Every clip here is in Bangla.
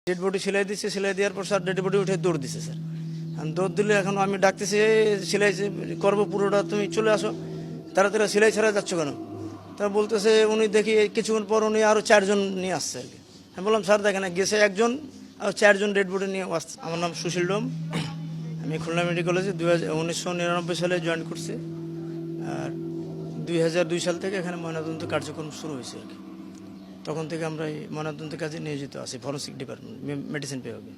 ডেড বডি সেলাই দিচ্ছে, সেলাই দেওয়ার পর স্যার ডেড বডি উঠে দৌড় দিচ্ছে স্যার। দৌড় দিলে এখন আমি ডাকতেছি সেলাই করবো পুরোটা, তুমি চলে আসো তাড়াতাড়ি, সেলাই ছাড়া যাচ্ছ কেন? তা বলতেছে উনি দেখি কিছুক্ষণ পর উনি আরও 4 জন নিয়ে আসছে আর কি। আমি বললাম স্যার দেখেন গেছে একজন আর 4 জন ডেড বডি নিয়ে আসছে। আমার নাম সুশীল ডোম, আমি খুলনা মেডিকেল কলেজে 1999 সালে জয়েন করছি। আর 2002 সাল থেকে এখানে ময়নাতদন্ত কার্যক্রম শুরু হয়েছে আর কি। তখন থেকে আমরা এই ময়নাতদন্তের কাজে নিয়োজিত আছি ফরেন্সিক ডিপার্টমেন্ট, মেডিসিন বিভাগে।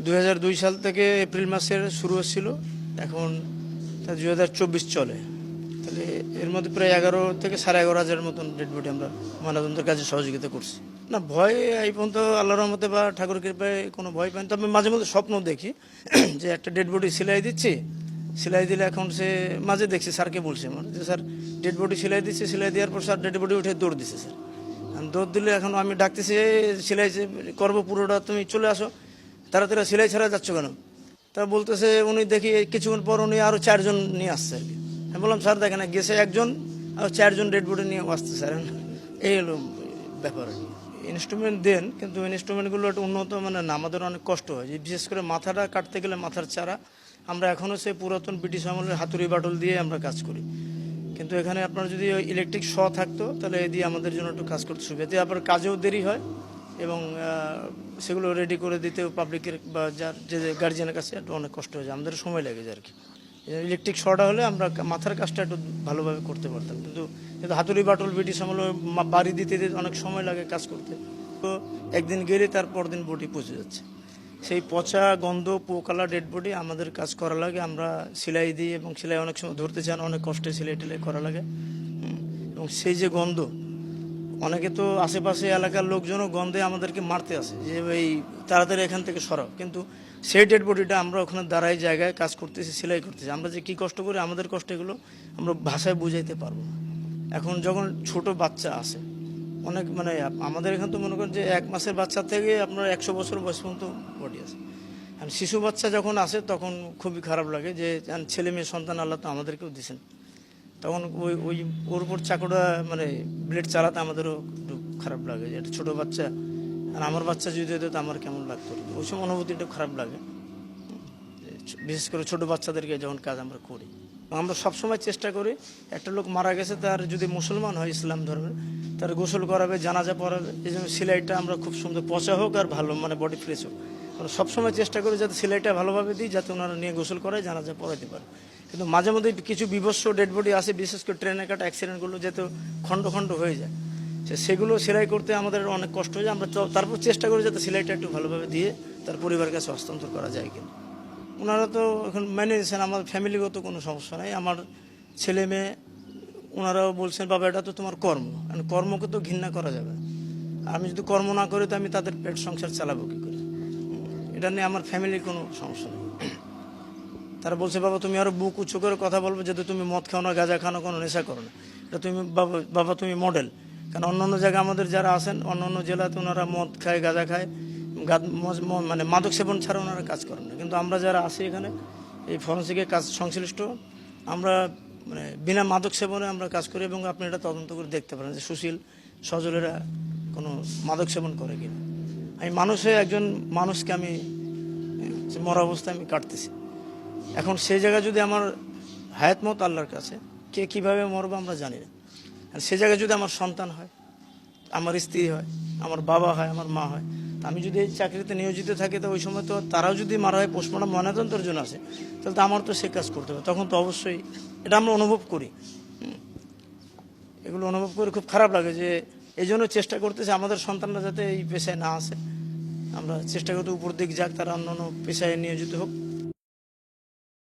2002 সাল থেকে এপ্রিল মাসের শুরু হচ্ছিল, এখন 2024 চলে। তাহলে এর মধ্যে প্রায় 11 থেকে 11,500 মতন ডেড বডি আমরা ময়নাতদন্তের কাজে সহযোগিতা করছি। না ভয় এই পর্যন্ত আল্লাহর রহমতে বা ঠাকুর কৃপায় কোনো ভয় পাইনি, তবে মাঝে মধ্যে স্বপ্ন দেখি যে একটা ডেড বডি সেলাই দিচ্ছি, সেলাই দিলে এখন সে মাঝে দেখছি স্যারকে বলছে আমার যে স্যার ডেড বডি সেলাই দিচ্ছে, সেলাই দেওয়ার পর স্যার ডেড বডি উঠে দৌড় দিচ্ছে স্যার। দৌড় দিলে এখন আমি ডাকতেছি সেলাই করবো পুরোটা, তুমি চলে আসো তাড়াতাড়ি, সেলাই ছাড়া যাচ্ছ কেন? তা বলতেছে উনি দেখি কিছুক্ষণ পর উনি আরও 4 জন নিয়ে আসছে আর কি। আমি বললাম স্যার দেখেন গেছে একজন আর 4 জন ডেড বডি নিয়ে আসছে স্যার। এই হলো ব্যাপার। ইনস্ট্রুমেন্ট দেন, কিন্তু ইনস্ট্রুমেন্টগুলো একটু উন্নত মানে না, আমাদের অনেক কষ্ট হয়, বিশেষ করে মাথাটা কাটতে গেলে মাথার চারা আমরা এখনও সেই পুরাতন ব্রিটিশ আমলের হাতুড়ি বাটল দিয়ে আমরা কাজ করি। কিন্তু এখানে আপনার যদি ইলেকট্রিক শ থাকতো তাহলে এই দিয়ে আমাদের জন্য একটু কাজ করতে সুবিধা, আবার কাজেও দেরি হয় এবং সেগুলো রেডি করে দিতেও পাবলিকের বা যার যে গার্জিয়ানের কাছে একটু অনেক কষ্ট হয়ে যায়, আমাদের সময় লাগে যায় আর কি। ইলেকট্রিক শটা হলে আমরা মাথার কাজটা একটু ভালোভাবে করতে পারতাম, কিন্তু হাতুড়ি বাটল ব্রিটিশ আমলে বাড়ি দিতে দিতে অনেক সময় লাগে কাজ করতে। তো একদিন গেলে তার পরদিন বডি পচে যাচ্ছে, সেই পচা গন্ধ পোকালা ডেড বডি আমাদের কাজ করা লাগে। আমরা সেলাই দিই এবং সেলাই অনেক সময় ধরতে চান, অনেক কষ্টে সেলাই টেলাই করা লাগে। এবং সেই যে গন্ধ, অনেকে তো আশেপাশে এলাকার লোকজনও গন্ধে আমাদেরকে মারতে আসে যে এই তাড়াতাড়ি এখান থেকে সরাও, কিন্তু সেই ডেড বডিটা আমরা ওখানে দাঁড়াই জায়গায় কাজ করতেছি, সেলাই করতেছি। আমরা যে কী কষ্ট করি, আমাদের কষ্ট এগুলো আমরা ভাষায় বুঝাইতে পারবো না। এখন যখন ছোট বাচ্চা আসে অনেক মানে আমাদের এখানে তো মনে করেন যে 1 মাসের বাচ্চা থেকে আপনার 100 বছর বয়স পর্যন্ত বডি আছে। আর শিশু বাচ্চা যখন আসে তখন খুবই খারাপ লাগে যে ছেলে মেয়ে সন্তান আল্লাহ তো আমাদেরকেও দিয়েছেন, তখন ওই ওর উপর চাকুটা মানে ব্লেড চালাতে আমাদেরও একটু খারাপ লাগে যে একটা ছোটো বাচ্চা, আর আমার বাচ্চা যদি হতো তো আমার কেমন লাগতো, ওই সময় অনুভূতিটা খারাপ লাগে, বিশেষ করে ছোটো বাচ্চাদেরকে যখন কাজ আমরা করি। আমরা সবসময় চেষ্টা করি একটা লোক মারা গেছে, তার যদি মুসলমান হয় ইসলাম ধর্মের, তার গোসল করাবে, জানাজা পড়াবে, এই জন্য সেলাইটা আমরা খুব সুন্দর পচা হোক আর ভালো মানে বডি ফ্রেশ হোক, আমরা সবসময় চেষ্টা করি যাতে সেলাইটা ভালোভাবে দিই, যাতে ওনারা নিয়ে গোসল করায়, জানাজা পড়াইতে পারে। কিন্তু মাঝে মধ্যে কিছু বিভৎস ডেড বডি আসে, বিশেষ করে ট্রেনে কাটা অ্যাক্সিডেন্টগুলো যেহেতু খণ্ড খণ্ড হয়ে যায়, সেগুলো সেলাই করতে আমাদের অনেক কষ্ট হয়ে যায়। আমরা তারপর চেষ্টা করি যাতে সেলাইটা একটু ভালোভাবে দিয়ে তার পরিবারের কাছে হস্তান্তর করা যায় কিনা। ওনারা তো এখন মেনে নিয়েছেন, আমার ফ্যামিলিগত কোনো সমস্যা নেই, আমার ছেলে মেয়ে ওনারাও বলছেন বাবা এটা তো তোমার কর্ম, কারণ কর্মকে তো ঘৃণা করা যাবে, আমি যদি কর্ম না করি তো আমি তাদের পেট সংসার চালাবো কী করে, এটা নিয়ে আমার ফ্যামিলির কোনো সমস্যা নেই। তারা বলছে বাবা তুমি আরও বুক উঁচু করে কথা বলবো, যাতে তুমি মদ খাও না, গাঁজা খাও না, কোনো নেশা করো না, এটা তুমি বাবা তুমি মডেল। কারণ অন্য জায়গায় আমাদের যারা আছেন অন্য জেলাতে ওনারা মদ খায়, গাঁজা খায়, মানে মাদক সেবন ছাড়া ওনারা কাজ করেন না, কিন্তু আমরা যারা আছি এখানে এই ফরেন্সিকের কাজ সংশ্লিষ্ট, আমরা মানে বিনা মাদক সেবনে আমরা কাজ করি, এবং আপনি এটা তদন্ত করে দেখতে পারেন যে সুশীল সজলেরা কোনো মাদক সেবন করে কিনা। আমি একজন মানুষকে আমি মরা অবস্থায় আমি কাটতেছি, এখন সেই জায়গায় যদি আমার হায়াত মত আল্লাহর কাছে, কে কীভাবে মরবো আমরা জানি না, আর সে জায়গায় যদি আমার সন্তান হয়, আমার স্ত্রী হয়, আমার বাবা হয়, আমার মা হয়, আমি যদি এই চাকরিতে নিয়োজিত থাকি, তো ওই সময় তো তারাও যদি মারা হয় পোস্টমর্টম ময়নাতদন্তের জন্য আসে, তাহলে তো আমার তো সে কাজ করতে হবে, তখন তো অবশ্যই এটা আমরা অনুভব করি, এগুলো অনুভব করে খুব খারাপ লাগে। যে এই জন্য চেষ্টা করতেছে আমাদের সন্তানরা যাতে এই পেশায় না আসে, আমরা চেষ্টা করতে উপর দিক যাক, তারা অন্য পেশায় নিয়োজিত হোক।